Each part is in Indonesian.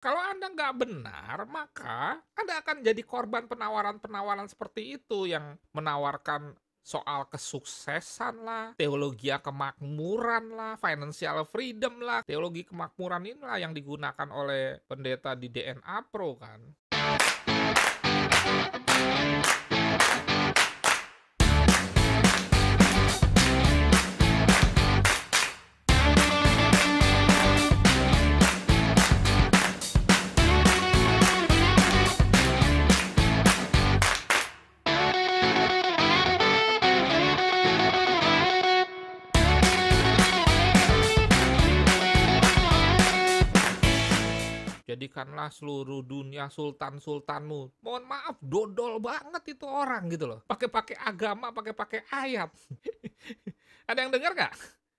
Kalau Anda nggak benar, maka Anda akan jadi korban penawaran-penawaran seperti itu yang menawarkan soal kesuksesan lah, teologi kemakmuran lah, financial freedom lah. Teologi kemakmuran inilah yang digunakan oleh pendeta di DNA Pro kan. Jadikanlah seluruh dunia sultan-sultanmu. Mohon maaf, dodol banget itu orang gitu loh. Pakai-pakai agama, pakai-pakai ayat. Ada yang dengar nggak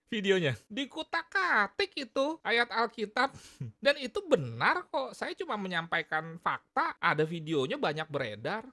videonya? Dikutak-katik itu ayat Alkitab. Dan itu benar kok. Saya cuma menyampaikan fakta. Ada videonya banyak beredar.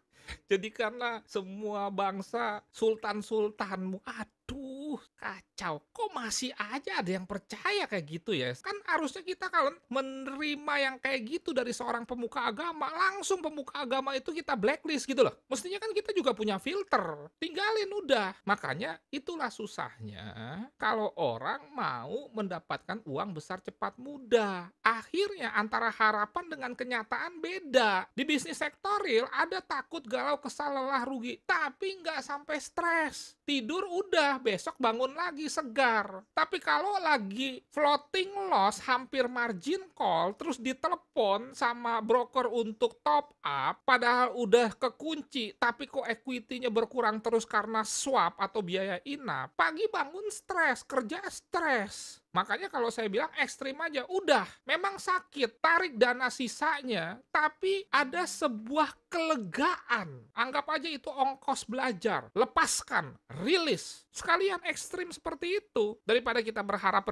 Jadikanlah semua bangsa sultan-sultanmu. Aduh, kacau. Kok masih aja ada yang percaya kayak gitu ya? Kan harusnya kita kalau menerima yang kayak gitu dari seorang pemuka agama, langsung pemuka agama itu kita blacklist gitu loh. Mestinya kan kita juga punya filter. Tinggalin udah. Makanya itulah susahnya kalau orang mau mendapatkan uang besar cepat mudah. Akhirnya antara harapan dengan kenyataan beda. Di bisnis sektoril ada takut, galau, kesal, lelah, rugi. Tapi nggak sampai stres. Tidur udah, besok bangun lagi segar. Tapi kalau lagi floating loss, hampir margin call, terus ditelepon sama broker untuk top up, padahal udah kekunci, tapi kok equity-nya berkurang terus karena swap atau biaya inap, pagi bangun stres, kerja stres. Makanya kalau saya bilang ekstrim aja, udah, memang sakit, tarik dana sisanya, tapi ada sebuah kelegaan. Anggap aja itu ongkos belajar, lepaskan, rilis. Sekalian ekstrim seperti itu. Daripada kita berharap,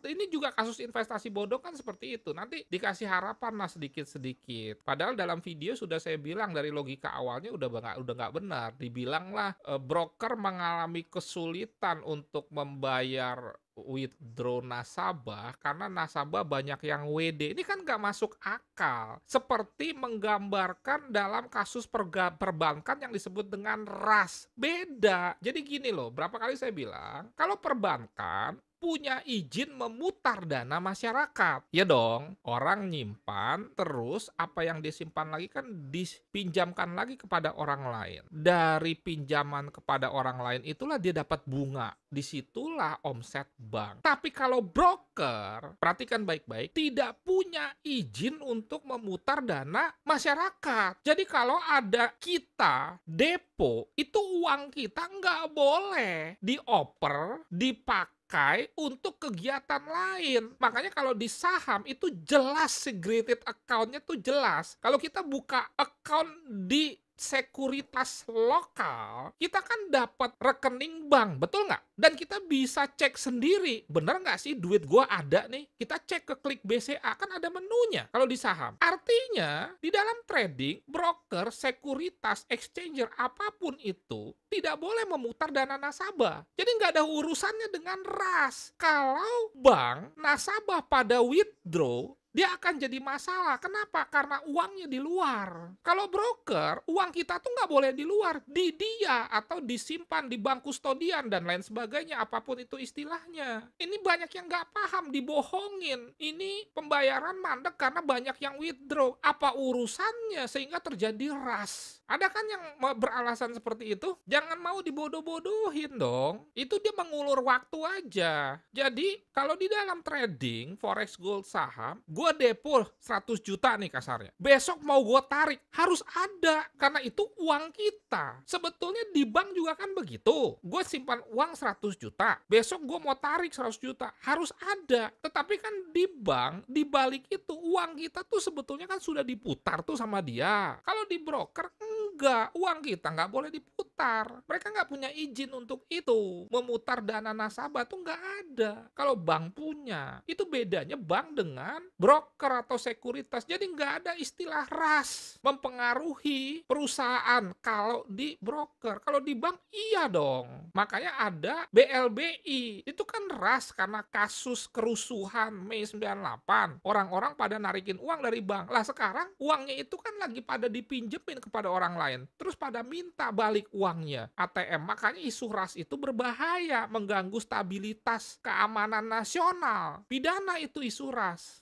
ini juga kasus investasi bodong kan seperti itu. Nanti dikasih harapan lah sedikit-sedikit. Padahal dalam video sudah saya bilang dari logika awalnya udah nggak benar. Dibilanglah broker mengalami kesulitan untuk membayar withdraw nasabah karena nasabah banyak yang WD. Ini kan nggak masuk akal. Seperti menggambarkan dalam kasus perbankan yang disebut dengan RAS. Beda. Jadi gini loh, berapa kali saya bilang, kalau perbankan punya izin memutar dana masyarakat. Ya dong, orang nyimpan, terus apa yang disimpan lagi kan dipinjamkan lagi kepada orang lain. Dari pinjaman kepada orang lain itulah dia dapat bunga. Disitulah omset bank. Tapi kalau broker, perhatikan baik-baik, tidak punya izin untuk memutar dana masyarakat. Jadi kalau ada kita depo, itu uang kita nggak boleh dioper, dipakai untuk kegiatan lain. Makanya kalau di saham itu jelas segregated account-nya tuh jelas. Kalau kita buka account di sekuritas lokal, kita kan dapat rekening bank, betul nggak? Dan kita bisa cek sendiri, bener nggak sih duit gua ada nih? Kita cek ke klik BCA, kan ada menunya kalau di saham. Artinya, di dalam trading, broker, sekuritas, exchanger, apapun itu, tidak boleh memutar dana nasabah. Jadi nggak ada urusannya dengan RAS. Kalau bank, nasabah pada withdraw, dia akan jadi masalah. Kenapa? Karena uangnya di luar. Kalau broker, uang kita tuh nggak boleh di luar, di dia atau disimpan di bank kustodian dan lain sebagainya, apapun itu istilahnya. Ini banyak yang nggak paham, dibohongin. Ini pembayaran mandek karena banyak yang withdraw. Apa urusannya sehingga terjadi RAS? Ada kan yang beralasan seperti itu? Jangan mau dibodoh-bodohin dong. Itu dia mengulur waktu aja. Jadi, kalau di dalam trading, forex, gold, saham, gue depo 100 juta nih kasarnya. Besok mau gue tarik, harus ada. Karena itu uang kita. Sebetulnya di bank juga kan begitu. Gue simpan uang 100 juta. Besok gue mau tarik 100 juta. Harus ada. Tetapi kan di bank, di balik itu, uang kita tuh sebetulnya kan sudah diputar tuh sama dia. Kalau di broker, enggak. Uang kita nggak boleh diputar. memutar. Mereka nggak punya izin untuk itu. Memutar dana nasabah tuh nggak ada. Kalau bank punya. Itu bedanya bank dengan broker atau sekuritas. Jadi nggak ada istilah RAS mempengaruhi perusahaan kalau di broker. Kalau di bank iya dong. Makanya ada BLBI. Itu kan RAS karena kasus kerusuhan Mei 98. Orang-orang pada narikin uang dari bank. Lah sekarang uangnya itu kan lagi pada dipinjemin kepada orang lain. Terus pada minta balik uangnya ATM. Makanya isu RAS itu berbahaya, mengganggu stabilitas keamanan nasional. Pidana itu isu RAS.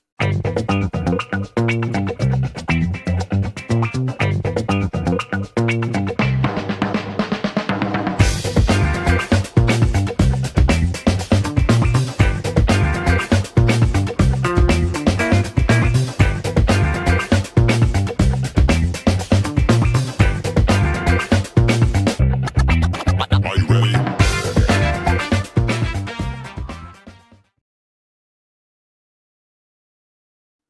Are you ready?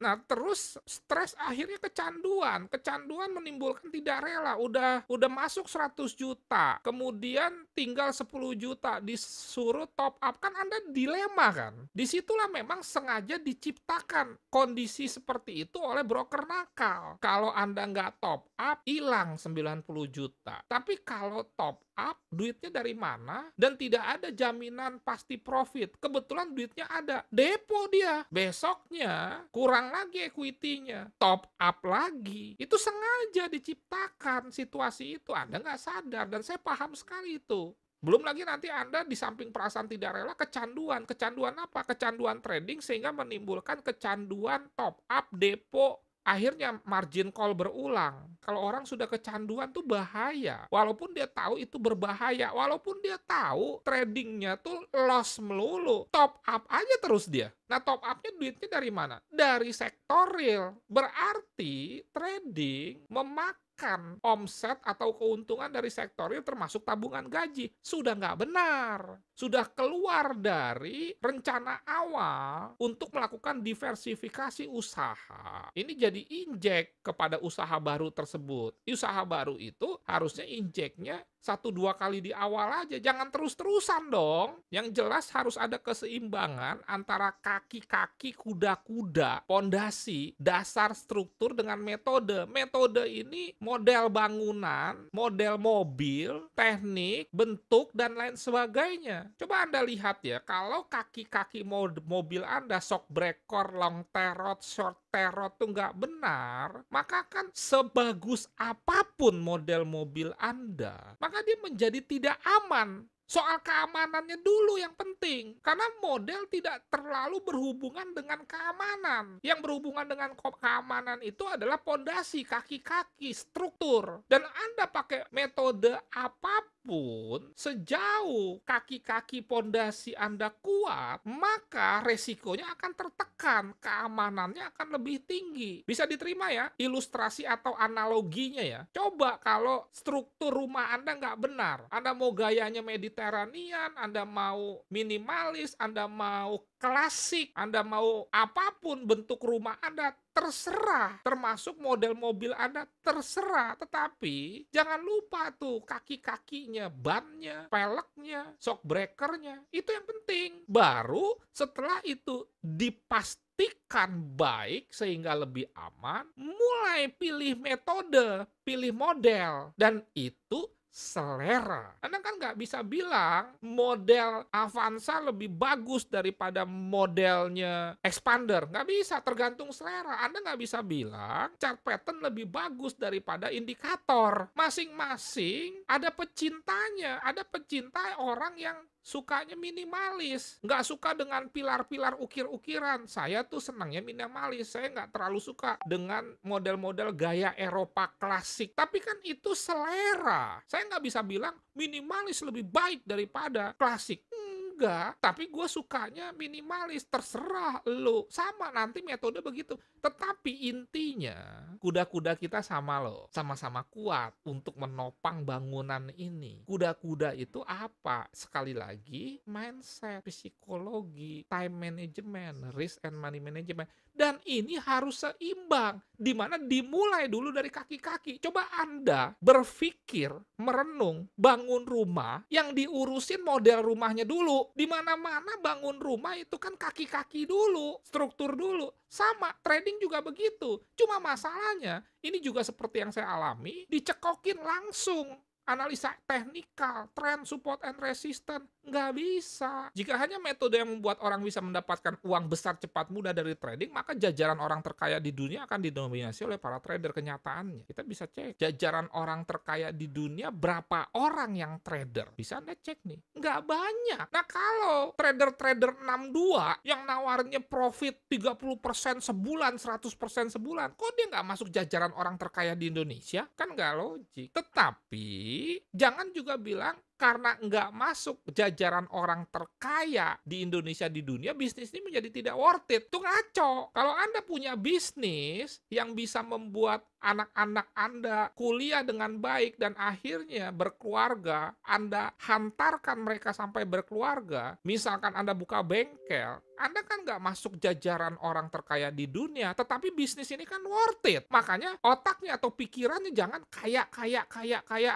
Nah, terus stres akhirnya kecanduan. Kecanduan menimbulkan tidak rela. Udah masuk 100 juta. Kemudian tinggal 10 juta disuruh top up. Kan Anda dilema kan? Disitulah memang sengaja diciptakan kondisi seperti itu oleh broker nakal. Kalau Anda nggak top up, hilang 90 juta. Tapi kalau top up, duitnya dari mana? Dan tidak ada jaminan pasti profit. Kebetulan duitnya ada. Depo dia. Besoknya kurang lagi equity-nya. Top up lagi. Itu sengaja diciptakan situasi itu. Anda nggak sadar. Dan saya paham sekali itu. Belum lagi nanti Anda di samping perasaan tidak rela, kecanduan. Kecanduan apa? Kecanduan trading sehingga menimbulkan kecanduan top up depo. Akhirnya margin call berulang. Kalau orang sudah kecanduan tuh bahaya. Walaupun dia tahu itu berbahaya. Walaupun dia tahu tradingnya tuh loss melulu. Top up aja terus dia. Nah, top up-nya duitnya dari mana? Dari sektor real. Berarti trading memakan omset atau keuntungan dari sektor real termasuk tabungan gaji. Sudah nggak benar. Sudah keluar dari rencana awal untuk melakukan diversifikasi usaha. Ini jadi injek kepada usaha baru tersebut. Usaha baru itu harusnya injeknya 1-2 kali di awal aja. Jangan terus-terusan dong. Yang jelas harus ada keseimbangan antara kaki-kaki kuda-kuda, pondasi, dasar struktur dengan metode. Metode ini model bangunan, model mobil, teknik, bentuk, dan lain sebagainya. Coba Anda lihat ya, kalau kaki-kaki mobil Anda, shock breaker, long terot, short terot itu nggak benar, maka kan sebagus apapun model mobil Anda, maka dia menjadi tidak aman. Soal keamanannya dulu yang penting. Karena model tidak terlalu berhubungan dengan keamanan. Yang berhubungan dengan keamanan itu adalah pondasi, kaki-kaki, struktur. Dan Anda pakai metode apapun, sejauh kaki-kaki pondasi Anda kuat, maka resikonya akan tertekan. Keamanannya akan lebih tinggi. Bisa diterima ya, ilustrasi atau analoginya ya. Coba kalau struktur rumah Anda nggak benar. Anda mau gayanya Mediterranean, Anda mau minimalis, Anda mau klasik, Anda mau apapun bentuk rumah Anda, terserah. Termasuk model mobil Anda, terserah. Tetapi jangan lupa tuh kaki-kakinya, bannya, peleknya, shock breakernya. Itu yang penting. Baru setelah itu dipastikan baik sehingga lebih aman, mulai pilih metode, pilih model. Dan itu selera. Anda kan nggak bisa bilang model Avanza lebih bagus daripada modelnya Expander. Nggak bisa, tergantung selera. Anda nggak bisa bilang chart pattern lebih bagus daripada indikator. Masing-masing ada pecintanya. Ada pecinta orang yang sukanya minimalis, nggak suka dengan pilar-pilar ukir-ukiran. Saya tuh senangnya minimalis, saya nggak terlalu suka dengan model-model gaya Eropa klasik. Tapi kan itu selera. Saya nggak bisa bilang minimalis lebih baik daripada klasik. Enggak, tapi gue sukanya minimalis, terserah lo. Sama nanti metode begitu. Tetapi intinya, kuda-kuda kita sama loh. Sama-sama kuat untuk menopang bangunan ini. Kuda-kuda itu apa? Sekali lagi, mindset, psikologi, time management, risk and money management. Dan ini harus seimbang, di mana dimulai dulu dari kaki-kaki. Coba Anda berpikir, merenung, bangun rumah yang diurusin model rumahnya dulu. Di mana-mana bangun rumah itu kan kaki-kaki dulu, struktur dulu. Sama, trading juga begitu. Cuma masalahnya, ini juga seperti yang saya alami, dicekokin langsung. Analisa teknikal, trend, support, and resistance, nggak bisa. Jika hanya metode yang membuat orang bisa mendapatkan uang besar cepat mudah dari trading, maka jajaran orang terkaya di dunia akan didominasi oleh para trader kenyataannya. Kita bisa cek, jajaran orang terkaya di dunia berapa orang yang trader. Bisa Anda cek nih, nggak banyak. Nah kalau trader-trader 62 yang nawarnya profit 30% sebulan, 100% sebulan, kok dia nggak masuk jajaran orang terkaya di Indonesia? Kan nggak logik. Tetapi jangan juga bilang karena nggak masuk jajaran orang terkaya di Indonesia di dunia, bisnis ini menjadi tidak worth it. Itu ngaco. Kalau Anda punya bisnis yang bisa membuat anak-anak Anda kuliah dengan baik dan akhirnya berkeluarga, Anda hantarkan mereka sampai berkeluarga, misalkan Anda buka bengkel, Anda kan nggak masuk jajaran orang terkaya di dunia, tetapi bisnis ini kan worth it. Makanya otaknya atau pikirannya jangan kaya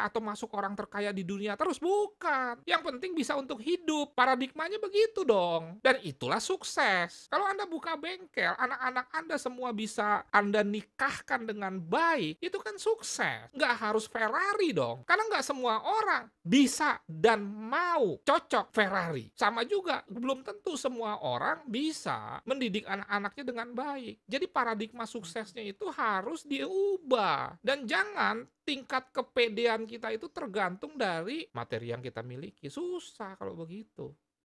atau masuk orang terkaya di dunia terus. Bukan. Yang penting bisa untuk hidup. Paradigmanya begitu dong. Dan itulah sukses. Kalau Anda buka bengkel, anak-anak Anda semua bisa Anda nikahkan dengan baik, itu kan sukses. Nggak harus Ferrari dong. Karena nggak semua orang bisa dan mau cocok Ferrari. Sama juga, belum tentu semua orang bisa mendidik anak-anaknya dengan baik. Jadi paradigma suksesnya itu harus diubah. Dan jangan tingkat kepedean kita itu tergantung dari materi yang kita miliki. Susah kalau begitu.